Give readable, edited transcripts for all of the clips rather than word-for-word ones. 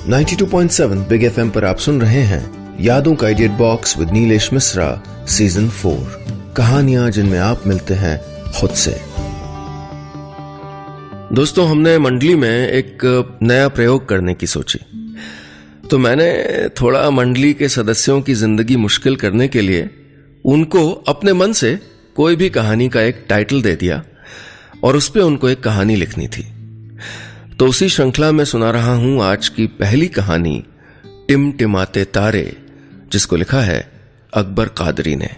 92.7 big FM पर आप सुन रहे हैं यादों का idiot box with Nilesh Mishra season 4। कहानियां जिनमें आप मिलते हैं खुद से। दोस्तों, हमने मंडली में एक नया प्रयोग करने की सोची, तो मैंने थोड़ा मंडली के सदस्यों की जिंदगी मुश्किल करने के लिए उनको अपने मन से कोई भी कहानी का एक टाइटल दे दिया और उस पे उनको एक कहानी लिखनी थी। तो उसी श्रृंखला में सुना रहा हूं आज की पहली कहानी, टिमटिमाते तारे, जिसको लिखा है अकबर कादरी ने।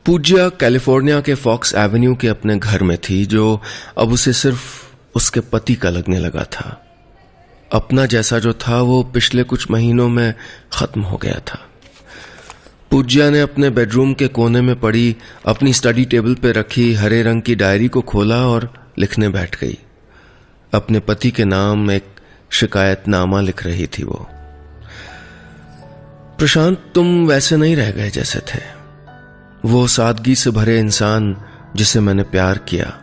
पूज्या कैलिफोर्निया के फॉक्स एवेन्यू के अपने घर में थी, जो अब उसे सिर्फ उसके पति का लगने लगा था। अपना जैसा जो था वो पिछले कुछ महीनों में खत्म हो गया था। पूज्या ने अपने बेडरूम के कोने में पड़ी अपनी स्टडी टेबल पे रखी हरे रंग की डायरी को खोला और लिखने बैठ गई। अपने पति के नाम एक शिकायतनामा लिख रही थी वो। प्रशांत, तुम वैसे नहीं रह गए जैसे थे। वो सादगी से भरे इंसान जिसे मैंने प्यार किया।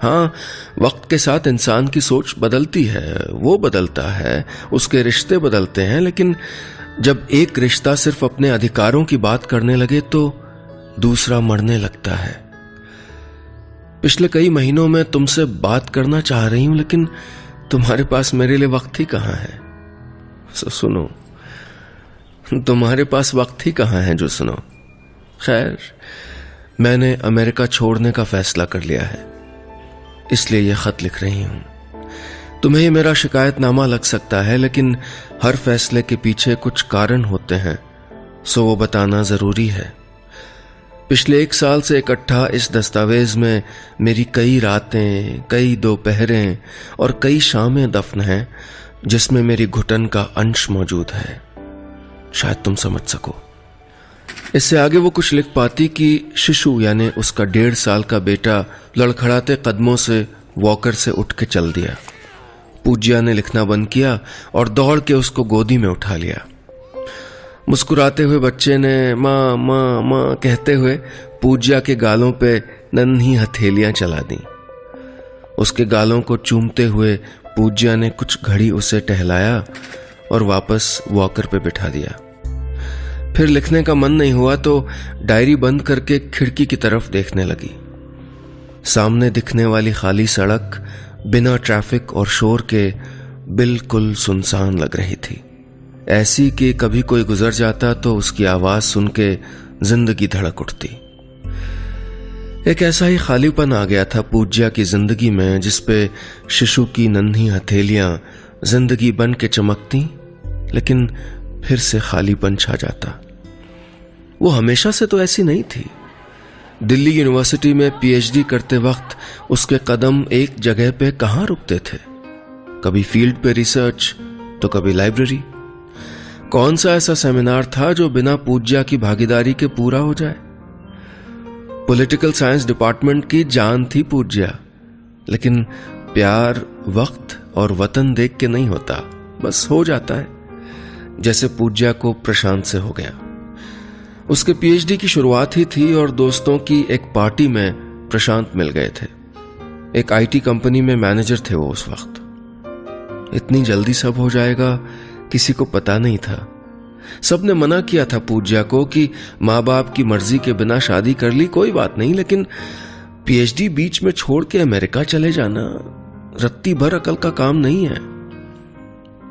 हाँ, वक्त के साथ इंसान की सोच बदलती है, वो बदलता है, उसके रिश्ते बदलते हैं, लेकिन जब एक रिश्ता सिर्फ अपने अधिकारों की बात करने लगे तो दूसरा मरने लगता है। पिछले कई महीनों में तुमसे बात करना चाह रही हूं, लेकिन तुम्हारे पास मेरे लिए वक्त ही कहां है। सुनो, तुम्हारे पास वक्त ही कहां है जो सुनो। खैर, मैंने अमेरिका छोड़ने का फैसला कर लिया है, इसलिए यह खत लिख रही हूं। तुम्हें ये मेरा शिकायतनामा लग सकता है, लेकिन हर फैसले के पीछे कुछ कारण होते हैं, सो वो बताना जरूरी है। पिछले 1 साल से इकट्ठा इस दस्तावेज में मेरी कई रातें, कई दोपहरें और कई शामें दफन हैं, जिसमें मेरी घुटन का अंश मौजूद है। शायद तुम समझ सको। इससे आगे वो कुछ लिख पाती कि शिशु यानी उसका 1.5 साल का बेटा लड़खड़ाते कदमों से वॉकर से उठ के चल दिया। पूज्या ने लिखना बंद किया और दौड़ के उसको गोदी में उठा लिया। मुस्कुराते हुए बच्चे ने माँ माँ माँ कहते हुए पूज्या के गालों पे नन्ही हथेलियां चला दी। उसके गालों को चूमते हुए पूज्या ने कुछ घड़ी उसे टहलाया और वापस वॉकर पे बिठा दिया। फिर लिखने का मन नहीं हुआ तो डायरी बंद करके खिड़की की तरफ देखने लगी। सामने दिखने वाली खाली सड़क बिना ट्रैफिक और शोर के बिल्कुल सुनसान लग रही थी। ऐसी कि कभी कोई गुजर जाता तो उसकी आवाज सुन के जिंदगी धड़क उठती। एक ऐसा ही खालीपन आ गया था पूज्या की जिंदगी में, जिसपे शिशु की नन्ही हथेलियां जिंदगी बन के चमकती, लेकिन फिर से खालीपन छा जाता। वो हमेशा से तो ऐसी नहीं थी। दिल्ली यूनिवर्सिटी में पीएचडी करते वक्त उसके कदम एक जगह पे कहां रुकते थे। कभी फील्ड पे रिसर्च तो कभी लाइब्रेरी। कौन सा ऐसा सेमिनार था जो बिना पूज्या की भागीदारी के पूरा हो जाए। पॉलिटिकल साइंस डिपार्टमेंट की जान थी पूज्या, लेकिन प्यार वक्त और वतन देख के नहीं होता, बस हो जाता है, जैसे पूज्या को प्रशांत से हो गया। उसके पीएचडी की शुरुआत ही थी और दोस्तों की एक पार्टी में प्रशांत मिल गए थे। एक आईटी कंपनी में मैनेजर थे वो उस वक्त। इतनी जल्दी सब हो जाएगा किसी को पता नहीं था। सबने मना किया था पूज्या को कि माँ बाप की मर्जी के बिना शादी कर ली कोई बात नहीं, लेकिन पीएचडी बीच में छोड़ के अमेरिका चले जाना रत्ती भर अकल का काम नहीं है।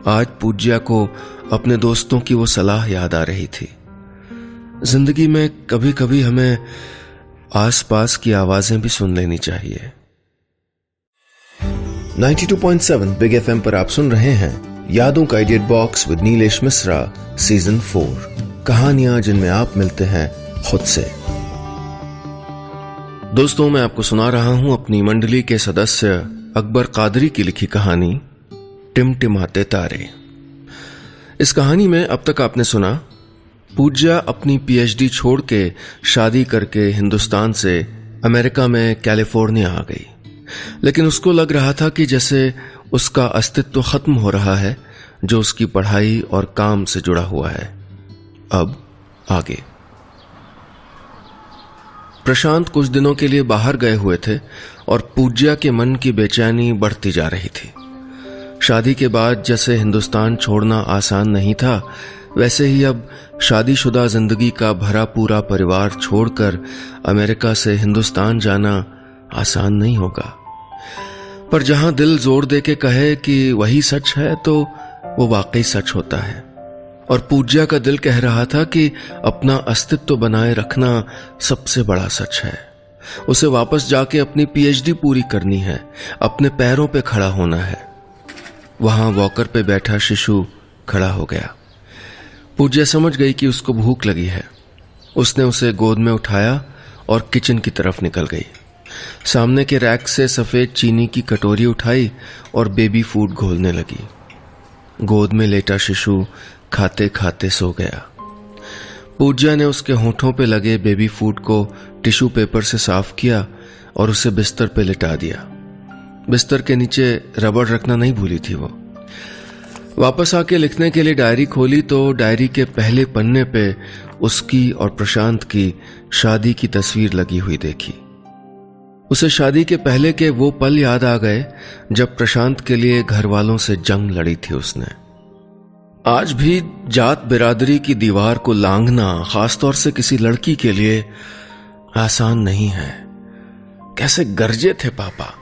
आज पूज्या को अपने दोस्तों की वो सलाह याद आ रही थी। जिंदगी में कभी कभी हमें आसपास की आवाजें भी सुन लेनी चाहिए। 92.7 बिग एफएम पर आप सुन रहे हैं यादों का idiot box with Nilesh Mishra season 4। कहानियां जिनमें आप मिलते हैं खुद से। दोस्तों, मैं आपको सुना रहा हूं अपनी मंडली के सदस्य अकबर कादरी की लिखी कहानी टिमटिमाते तारे। इस कहानी में अब तक आपने सुना, पूज्या अपनी पीएचडी छोड़ के शादी करके हिंदुस्तान से अमेरिका में कैलिफोर्निया आ गई, लेकिन उसको लग रहा था कि जैसे उसका अस्तित्व खत्म हो रहा है, जो उसकी पढ़ाई और काम से जुड़ा हुआ है। अब आगे। प्रशांत कुछ दिनों के लिए बाहर गए हुए थे और पूज्या के मन की बेचैनी बढ़ती जा रही थी। शादी के बाद जैसे हिंदुस्तान छोड़ना आसान नहीं था, वैसे ही अब शादीशुदा जिंदगी का भरा पूरा परिवार छोड़कर अमेरिका से हिंदुस्तान जाना आसान नहीं होगा। पर जहां दिल जोर दे के कहे कि वही सच है तो वो वाकई सच होता है। और पूज्या का दिल कह रहा था कि अपना अस्तित्व बनाए रखना सबसे बड़ा सच है। उसे वापस जाके अपनी पीएचडी पूरी करनी है, अपने पैरों पे खड़ा होना है। वहां वॉकर पे बैठा शिशु खड़ा हो गया। पूज्या समझ गई कि उसको भूख लगी है। उसने उसे गोद में उठाया और किचन की तरफ निकल गई। सामने के रैक से सफेद चीनी की कटोरी उठाई और बेबी फूड घोलने लगी। गोद में लेटा शिशु खाते खाते सो गया। पूज्या ने उसके होठों पे लगे बेबी फूड को टिश्यू पेपर से साफ किया और उसे बिस्तर पे लिटा दिया। बिस्तर के नीचे रबड़ रखना नहीं भूली थी वो। वापस आके लिखने के लिए डायरी खोली तो डायरी के पहले पन्ने पे उसकी और प्रशांत की शादी की तस्वीर लगी हुई देखी। उसे शादी के पहले के वो पल याद आ गए जब प्रशांत के लिए घर वालों से जंग लड़ी थी उसने। आज भी जात बिरादरी की दीवार को लांघना, खासतौर से किसी लड़की के लिए, आसान नहीं है। कैसे गरजे थे पापा।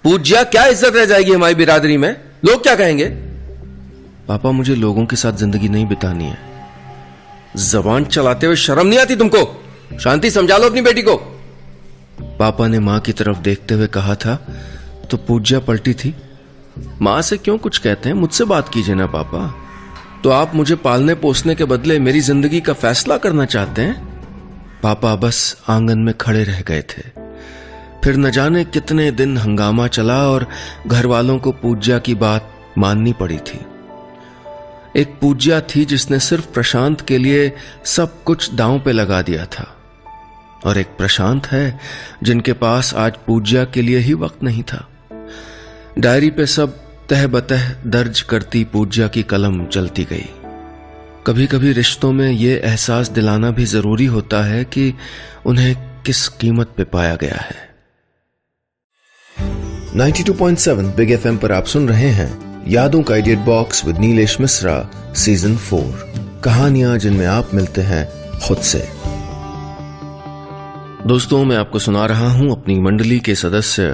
पूज्या, क्या इज्जत रह जाएगी हमारी बिरादरी में? लोग क्या कहेंगे? पापा, मुझे लोगों के साथ जिंदगी नहीं बितानी है। जबान चलाते हुए शर्म नहीं आती तुमको? शांति समझा लो अपनी बेटी को। पापा ने मां की तरफ देखते हुए कहा था तो पूज्या पलटी थी। मां से क्यों कुछ कहते हैं, मुझसे बात कीजिए ना पापा। तो आप मुझे पालने पोसने के बदले मेरी जिंदगी का फैसला करना चाहते हैं? पापा बस आंगन में खड़े रह गए थे। फिर न जाने कितने दिन हंगामा चला और घर वालों को पूज्या की बात माननी पड़ी थी। एक पूज्या थी जिसने सिर्फ प्रशांत के लिए सब कुछ दांव पे लगा दिया था, और एक प्रशांत है जिनके पास आज पूज्या के लिए ही वक्त नहीं था। डायरी पे सब तह बतह दर्ज करती पूज्या की कलम चलती गई। कभी कभी रिश्तों में ये एहसास दिलाना भी जरूरी होता है कि उन्हें किस कीमत पे पाया गया है। 92.7 बिग एफएम पर आप सुन रहे हैं यादों का edit box with Nilesh Mishra season 4, कहानियां जिनमें आप मिलते हैं खुद से। दोस्तों, मैं आपको सुना रहा हूं अपनी मंडली के सदस्य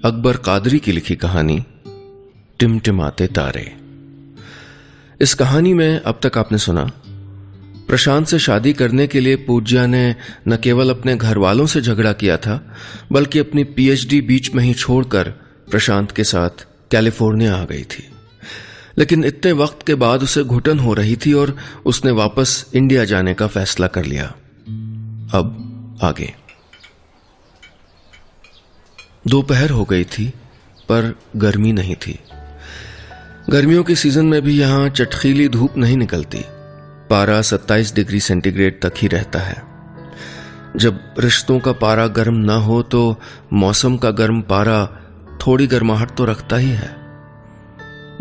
अकबर कादरी की लिखी कहानी टिमटिमाते तारे। इस कहानी में अब तक आपने सुना, प्रशांत से शादी करने के लिए पूज्या ने न केवल अपने घर वालों से झगड़ा किया था, बल्कि अपनी पीएचडी बीच में ही छोड़कर प्रशांत के साथ कैलिफोर्निया आ गई थी। लेकिन इतने वक्त के बाद उसे घुटन हो रही थी और उसने वापस इंडिया जाने का फैसला कर लिया। अब आगे। दोपहर हो गई थी पर गर्मी नहीं थी। गर्मियों के सीजन में भी यहां चटखीली धूप नहीं निकलती। पारा 27 डिग्री सेंटीग्रेड तक ही रहता है। जब रिश्तों का पारा गर्म ना हो तो मौसम का गर्म पारा थोड़ी गर्माहट तो रखता ही है।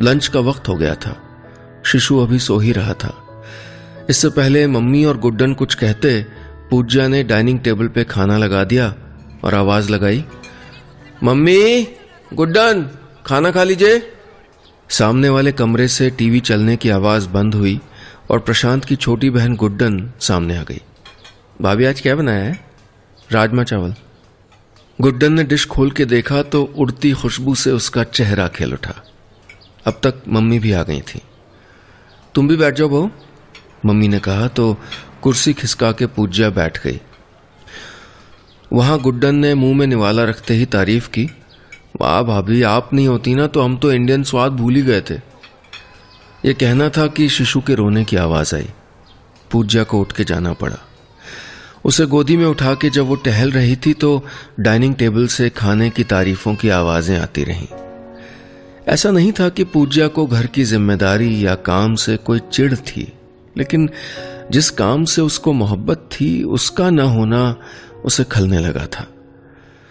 लंच का वक्त हो गया था। शिशु अभी सो ही रहा था। इससे पहले मम्मी और गुड्डन कुछ कहते, पूज्या ने डाइनिंग टेबल पे खाना लगा दिया और आवाज लगाई, मम्मी, गुड्डन, खाना खा लीजिए। सामने वाले कमरे से टीवी चलने की आवाज बंद हुई और प्रशांत की छोटी बहन गुड्डन सामने आ गई। भाभी, आज क्या बनाया है? राजमा चावल। गुड्डन ने डिश खोल के देखा तो उड़ती खुशबू से उसका चेहरा खिल उठा। अब तक मम्मी भी आ गई थी। तुम भी बैठ जाओ बहू, मम्मी ने कहा तो कुर्सी खिसका के पूज्या बैठ गई। वहां गुड्डन ने मुंह में निवाला रखते ही तारीफ की, वाह भाभी, आप नहीं होती ना तो हम तो इंडियन स्वाद भूल ही गए थे। यह कहना था कि शिशु के रोने की आवाज आई। पूज्या को उठ के जाना पड़ा। उसे गोदी में उठा के जब वो टहल रही थी तो डाइनिंग टेबल से खाने की तारीफों की आवाजें आती रहीं। ऐसा नहीं था कि पूज्या को घर की जिम्मेदारी या काम से कोई चिढ़ थी, लेकिन जिस काम से उसको मोहब्बत थी उसका न होना उसे खलने लगा था।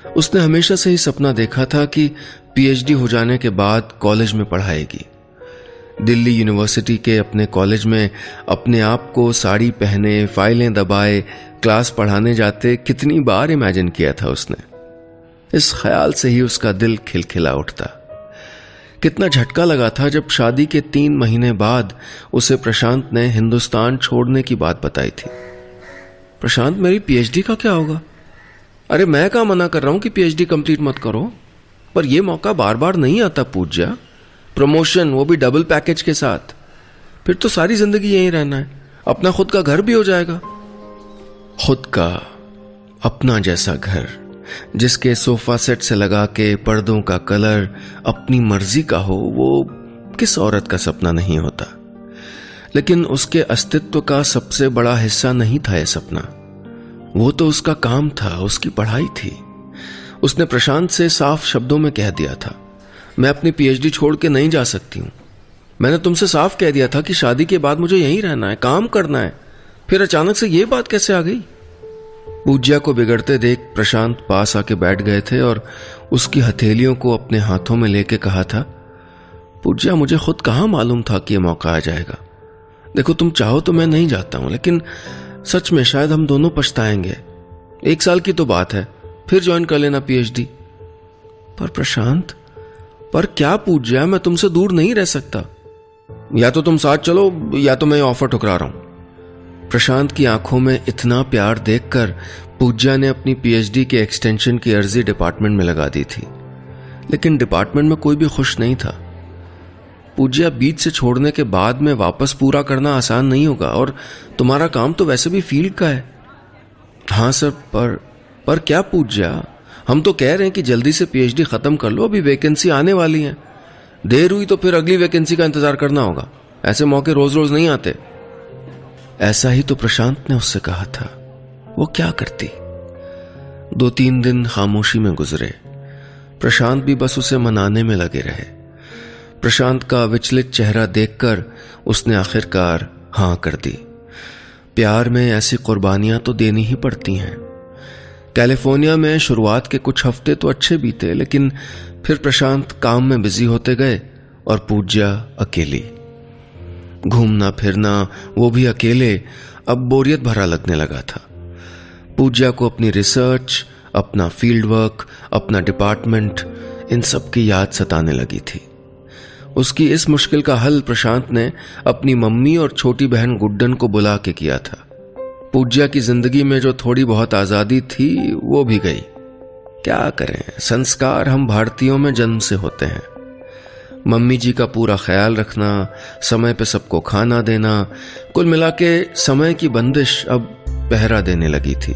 उसने हमेशा से ही सपना देखा था कि पीएचडी हो जाने के बाद कॉलेज में पढ़ाएगी। दिल्ली यूनिवर्सिटी के अपने कॉलेज में अपने आप को साड़ी पहने, फाइलें दबाए, क्लास पढ़ाने जाते कितनी बार इमेजिन किया था उसने। इस ख्याल से ही उसका दिल खिलखिला उठता। कितना झटका लगा था जब शादी के 3 महीने बाद उसे प्रशांत ने हिंदुस्तान छोड़ने की बात बताई थी। प्रशांत, मेरी पीएचडी का क्या होगा? अरे मैं कहाँ मना कर रहा हूं कि पीएचडी कंप्लीट मत करो, पर यह मौका बार बार नहीं आता पूज्या। प्रमोशन, वो भी डबल पैकेज के साथ, फिर तो सारी जिंदगी यहीं रहना है, अपना खुद का घर भी हो जाएगा। खुद का अपना जैसा घर, जिसके सोफा सेट से लगा के पर्दों का कलर अपनी मर्जी का हो, वो किस औरत का सपना नहीं होता। लेकिन उसके अस्तित्व का सबसे बड़ा हिस्सा नहीं था यह सपना, वो तो उसका काम था, उसकी पढ़ाई थी। उसने प्रशांत से साफ शब्दों में कह दिया था, मैं अपनी पीएचडी छोड़ के नहीं जा सकती हूं। मैंने तुमसे साफ कह दिया था कि शादी के बाद मुझे यहीं रहना है, काम करना है। फिर अचानक से ये बात कैसे आ गई? पूज्या को बिगड़ते देख प्रशांत पास आके बैठ गए थे और उसकी हथेलियों को अपने हाथों में लेके कहा था, पूज्या, मुझे खुद कहां मालूम था कि यह मौका आ जाएगा। देखो, तुम चाहो तो मैं नहीं जाता हूं, लेकिन सच में शायद हम दोनों पछताएंगे। 1 साल की तो बात है, फिर ज्वाइन कर लेना पीएचडी। पर प्रशांत, पर क्या पूज्या, मैं तुमसे दूर नहीं रह सकता। या तो तुम साथ चलो या तो मैं ऑफर ठुकरा रहा हूं। प्रशांत की आंखों में इतना प्यार देखकर पूज्या ने अपनी पीएचडी के एक्सटेंशन की अर्जी डिपार्टमेंट में लगा दी थी, लेकिन डिपार्टमेंट में कोई भी खुश नहीं था। पूज्या, बीच से छोड़ने के बाद में वापस पूरा करना आसान नहीं होगा, और तुम्हारा काम तो वैसे भी फील्ड का है। हाँ सर, पर क्या पूज्या, हम तो कह रहे हैं कि जल्दी से पीएचडी खत्म कर लो, अभी वैकेंसी आने वाली है। देर हुई तो फिर अगली वैकेंसी का इंतजार करना होगा, ऐसे मौके रोज रोज नहीं आते। ऐसा ही तो प्रशांत ने उससे कहा था, वो क्या करती। 2-3 दिन खामोशी में गुजरे। प्रशांत भी बस उसे मनाने में लगे रहे। प्रशांत का विचलित चेहरा देखकर उसने आखिरकार हां कर दी। प्यार में ऐसी कुर्बानियां तो देनी ही पड़ती हैं। कैलिफोर्निया में शुरुआत के कुछ हफ्ते तो अच्छे बीते, लेकिन फिर प्रशांत काम में बिजी होते गए और पूज्या अकेली। घूमना फिरना, वो भी अकेले, अब बोरियत भरा लगने लगा था। पूज्या को अपनी रिसर्च, अपना फील्ड वर्क, अपना डिपार्टमेंट, इन सब की याद सताने लगी थी। उसकी इस मुश्किल का हल प्रशांत ने अपनी मम्मी और छोटी बहन गुड्डन को बुला के किया था। पूज्या की जिंदगी में जो थोड़ी बहुत आजादी थी वो भी गई। क्या करें, संस्कार हम भारतीयों में जन्म से होते हैं। मम्मी जी का पूरा ख्याल रखना, समय पे सबको खाना देना, कुल मिला के समय की बंदिश अब पहरा देने लगी थी।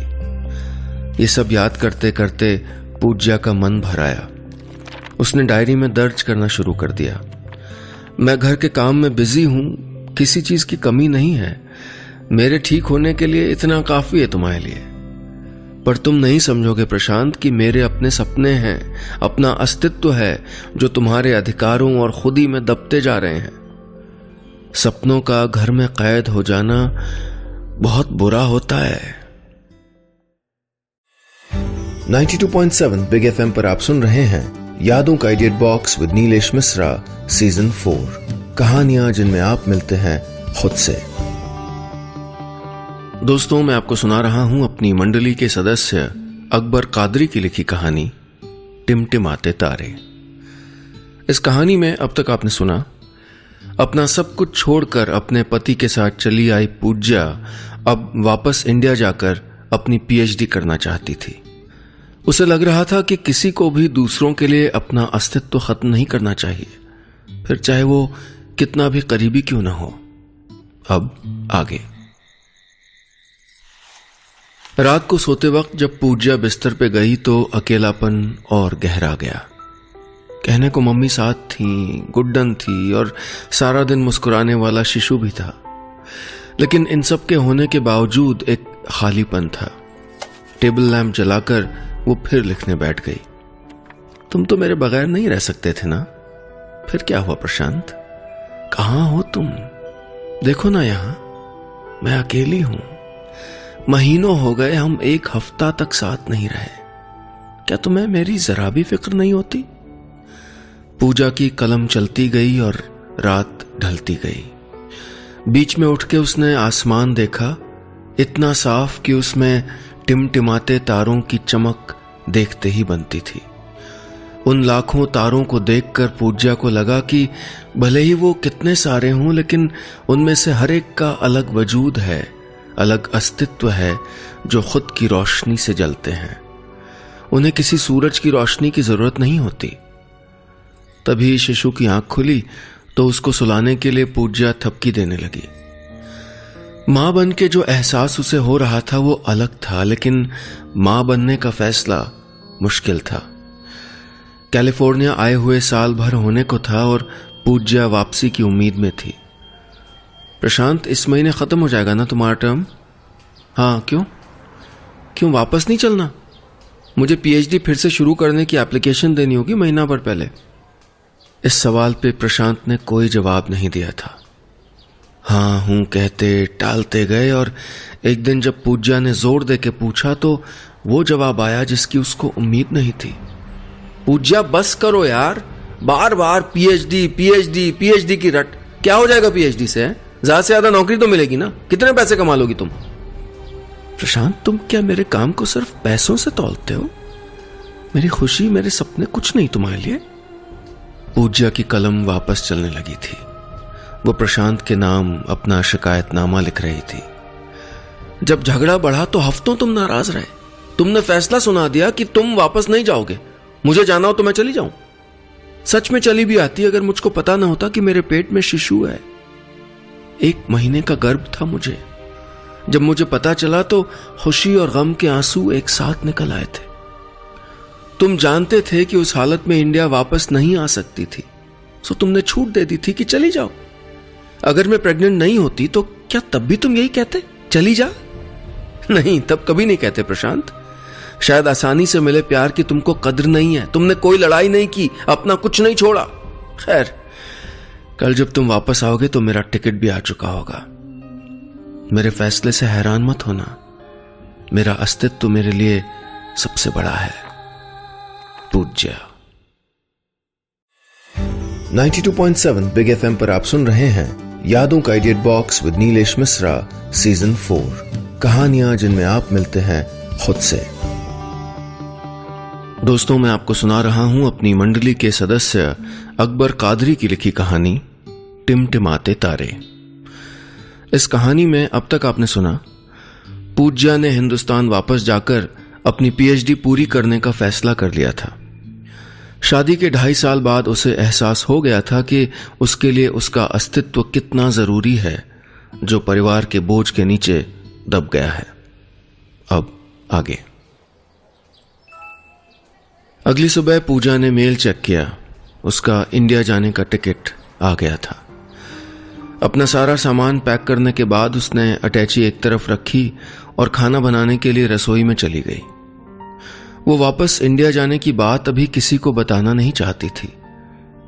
ये सब याद करते करते पूज्या का मन भर आया। उसने डायरी में दर्ज करना शुरू कर दिया, मैं घर के काम में बिजी हूं, किसी चीज की कमी नहीं है, मेरे ठीक होने के लिए इतना काफी है तुम्हारे लिए। पर तुम नहीं समझोगे प्रशांत कि मेरे अपने सपने हैं, अपना अस्तित्व है जो तुम्हारे अधिकारों और खुदी में दबते जा रहे हैं। सपनों का घर में कैद हो जाना बहुत बुरा होता है। 92.7 बिग एफएम पर आप सुन रहे हैं यादों का idiot box with Nilesh Mishra, season 4, कहानियां जिनमें आप मिलते हैं खुद से। दोस्तों, मैं आपको सुना रहा हूं अपनी मंडली के सदस्य अकबर कादरी की लिखी कहानी टिमटिमाते तारे। इस कहानी में अब तक आपने सुना, अपना सब कुछ छोड़कर अपने पति के साथ चली आई पूज्या अब वापस इंडिया जाकर अपनी पीएचडी करना चाहती थी। उसे लग रहा था कि किसी को भी दूसरों के लिए अपना अस्तित्व खत्म नहीं करना चाहिए, फिर चाहे वो कितना भी करीबी क्यों ना हो। अब आगे। रात को सोते वक्त जब पूज्या बिस्तर पे गई तो अकेलापन और गहरा गया। कहने को मम्मी साथ थी, गुड्डन थी और सारा दिन मुस्कुराने वाला शिशु भी था, लेकिन इन सब के होने के बावजूद एक खालीपन था। टेबल लैंप जलाकर वो फिर लिखने बैठ गई। तुम तो मेरे बगैर नहीं रह सकते थे ना। फिर क्या हुआ प्रशांत, कहां हो तुम? देखो ना यहां, मैं अकेली हूं। महीनों हो गए हम 1 हफ्ता तक साथ नहीं रहे। क्या तुम्हें मेरी जरा भी फिक्र नहीं होती? पूजा की कलम चलती गई और रात ढलती गई। बीच में उठ के उसने आसमान देखा, इतना साफ कि उसमें टिमटिमाते तारों की चमक देखते ही बनती थी। उन लाखों तारों को देखकर पूज्या को लगा कि भले ही वो कितने सारे हों, लेकिन उनमें से हर एक का अलग वजूद है, अलग अस्तित्व है, जो खुद की रोशनी से जलते हैं। उन्हें किसी सूरज की रोशनी की जरूरत नहीं होती। तभी शिशु की आंख खुली तो उसको सुलाने के लिए पूज्या थपकी देने लगी। मां बन के जो एहसास उसे हो रहा था वो अलग था, लेकिन मां बनने का फैसला मुश्किल था। कैलिफोर्निया आए हुए साल भर होने को था और पूज्या वापसी की उम्मीद में थी। प्रशांत, इस महीने खत्म हो जाएगा ना तुम्हारा टर्म? हाँ, क्यों वापस नहीं चलना? मुझे पीएचडी फिर से शुरू करने की एप्लीकेशन देनी होगी महीना भर पहले। इस सवाल पे प्रशांत ने कोई जवाब नहीं दिया था। हाँ हूं कहते टालते गए और एक दिन जब पूज्या ने जोर दे के पूछा तो वो जवाब आया जिसकी उसको उम्मीद नहीं थी। पूज्या, बस करो यार, बार बार पीएचडी की रट। क्या हो जाएगा पीएचडी से? ज्यादा से ज्यादा नौकरी तो मिलेगी ना, कितने पैसे कमा लोगी तुम? प्रशांत, तुम क्या मेरे काम को सिर्फ पैसों से तौलते हो? मेरी खुशी, मेरे सपने कुछ नहीं तुम्हारे लिए? पूज्या की कलम वापस चलने लगी थी। वो प्रशांत के नाम अपना शिकायतनामा लिख रही थी। जब झगड़ा बढ़ा तो हफ्तों तुम नाराज रहे। तुमने फैसला सुना दिया कि तुम वापस नहीं जाओगे। मुझे जाना हो तो मैं चली जाऊं। सच में चली भी आती अगर मुझको पता ना होता कि मेरे पेट में शिशु है। 1 महीने का गर्भ था मुझे। जब मुझे पता चला तो खुशी और गम के आंसू एक साथ निकल आए थे। तुम जानते थे कि उस हालत में इंडिया वापस नहीं आ सकती थी, सो तुमने छूट दे दी थी कि चली जाओ। अगर मैं प्रेग्नेंट नहीं होती तो क्या तब भी तुम यही कहते, चली जा? नहीं, तब कभी नहीं कहते प्रशांत। शायद आसानी से मिले प्यार की तुमको कद्र नहीं है। तुमने कोई लड़ाई नहीं की, अपना कुछ नहीं छोड़ा। खैर, कल जब तुम वापस आओगे तो मेरा टिकट भी आ चुका होगा। मेरे फैसले से हैरान मत होना। मेरा अस्तित्व मेरे लिए सबसे बड़ा है। पूज्या। 92.7 बिग एफएम पर आप सुन रहे हैं यादों का idiot box with Nilesh Mishra, season 4। कहानियां जिनमें आप मिलते हैं खुद से। दोस्तों, मैं आपको सुना रहा हूं अपनी मंडली के सदस्य अकबर कादरी की लिखी कहानी टिमटिमाते तारे। इस कहानी में अब तक आपने सुना, पूज्या ने हिंदुस्तान वापस जाकर अपनी पीएचडी पूरी करने का फैसला कर लिया था। शादी के 2.5 साल बाद उसे एहसास हो गया था कि उसके लिए उसका अस्तित्व कितना जरूरी है, जो परिवार के बोझ के नीचे दब गया है। अब आगे। अगली सुबह पूजा ने मेल चेक किया। उसका इंडिया जाने का टिकट आ गया था। अपना सारा सामान पैक करने के बाद उसने अटैची एक तरफ रखी और खाना बनाने के लिए रसोई में चली गई। वो वापस इंडिया जाने की बात अभी किसी को बताना नहीं चाहती थी।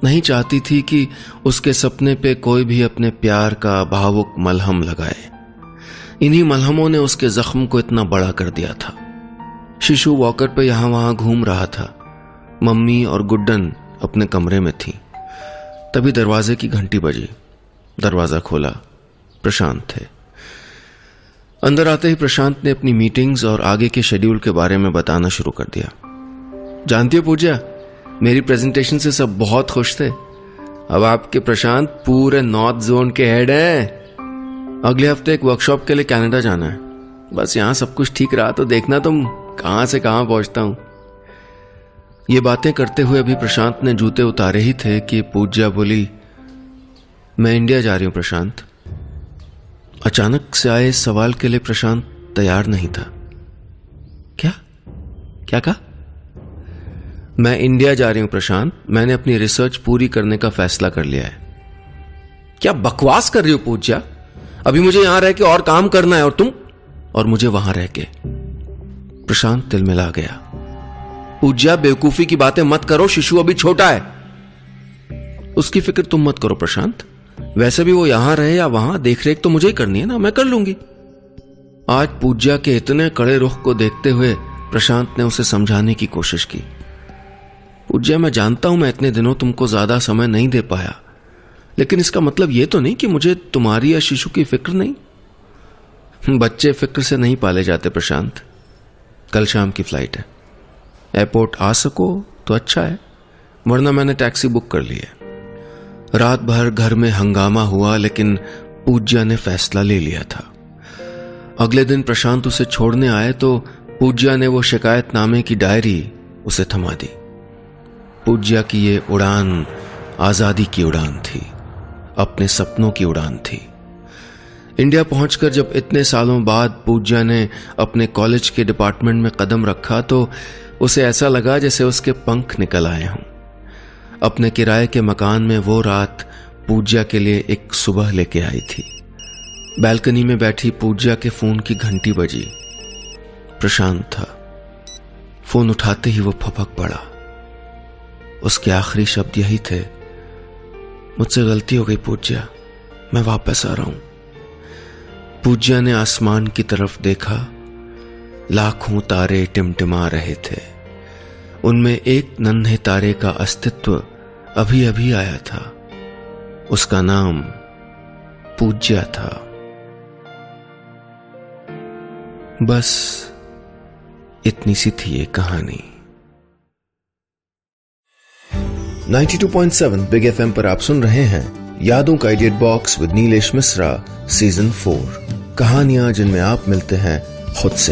नहीं चाहती थी कि उसके सपने पे कोई भी अपने प्यार का भावुक मलहम लगाए। इन्हीं मलहमों ने उसके जख्म को इतना बड़ा कर दिया था। शिशु वॉकर पे यहां वहां घूम रहा था। मम्मी और गुड्डन अपने कमरे में थी। तभी दरवाजे की घंटी बजी। दरवाजा खोला। प्रशांत थे। अंदर आते ही प्रशांत ने अपनी मीटिंग्स और आगे के शेड्यूल के बारे में बताना शुरू कर दिया। जानती हो पूजा, मेरी प्रेजेंटेशन से सब बहुत खुश थे। अब आपके प्रशांत पूरे नॉर्थ जोन के हेड हैं। अगले हफ्ते एक वर्कशॉप के लिए कनाडा जाना है। बस यहां सब कुछ ठीक रहा तो देखना तुम कहां से कहां पहुंचता हूं। ये बातें करते हुए अभी प्रशांत ने जूते उतारे ही थे कि पूज्या बोली, मैं इंडिया जा रही हूं प्रशांत। अचानक से आए इस सवाल के लिए प्रशांत तैयार नहीं था। क्या कहा? मैं इंडिया जा रही हूं प्रशांत। मैंने अपनी रिसर्च पूरी करने का फैसला कर लिया है। क्या बकवास कर रही हो पूज्या? अभी मुझे यहां रह के और काम करना है और मुझे वहां रह के। प्रशांत तिलमिला गया। पूज्या, बेवकूफी की बातें मत करो। शिशु अभी छोटा है। उसकी फिक्र तुम मत करो प्रशांत। वैसे भी वो यहां रहे या वहां, देखरेख तो मुझे ही करनी है ना, मैं कर लूंगी। आज पूज्या के इतने कड़े रुख को देखते हुए प्रशांत ने उसे समझाने की कोशिश की। पूज्या, मैं जानता हूं मैं इतने दिनों तुमको ज्यादा समय नहीं दे पाया, लेकिन इसका मतलब यह तो नहीं कि मुझे तुम्हारी या शिशु की फिक्र नहीं। बच्चे फिक्र से नहीं पाले जाते प्रशांत। कल शाम की फ्लाइट है। एयरपोर्ट आ सको तो अच्छा है, वरना मैंने टैक्सी बुक कर ली है। रात भर घर में हंगामा हुआ, लेकिन पूज्या ने फैसला ले लिया था। अगले दिन प्रशांत उसे छोड़ने आए तो पूज्या ने वो शिकायतनामे की डायरी उसे थमा दी। पूज्या की ये उड़ान आजादी की उड़ान थी, अपने सपनों की उड़ान थी। इंडिया पहुंचकर जब इतने सालों बाद पूज्या ने अपने कॉलेज के डिपार्टमेंट में कदम रखा तो उसे ऐसा लगा जैसे उसके पंख निकल आए हों। अपने किराए के मकान में वो रात पूज्या के लिए एक सुबह लेके आई थी। बैल्कनी में बैठी पूज्या के फोन की घंटी बजी। प्रशांत था। फोन उठाते ही वो फपक पड़ा। उसके आखिरी शब्द यही थे, मुझसे गलती हो गई पूज्या, मैं वापस आ रहा हूं। पूज्या ने आसमान की तरफ देखा। लाखों तारे टिमटिमा रहे थे। उनमें एक नन्हे तारे का अस्तित्व अभी अभी आया था। उसका नाम पूज्या था। बस इतनी सी थी ये कहानी। 92.7 बिग एफएम पर आप सुन रहे हैं यादों का idiot box with Nilesh Mishra season 4। कहानियां जिनमें आप मिलते हैं खुद से।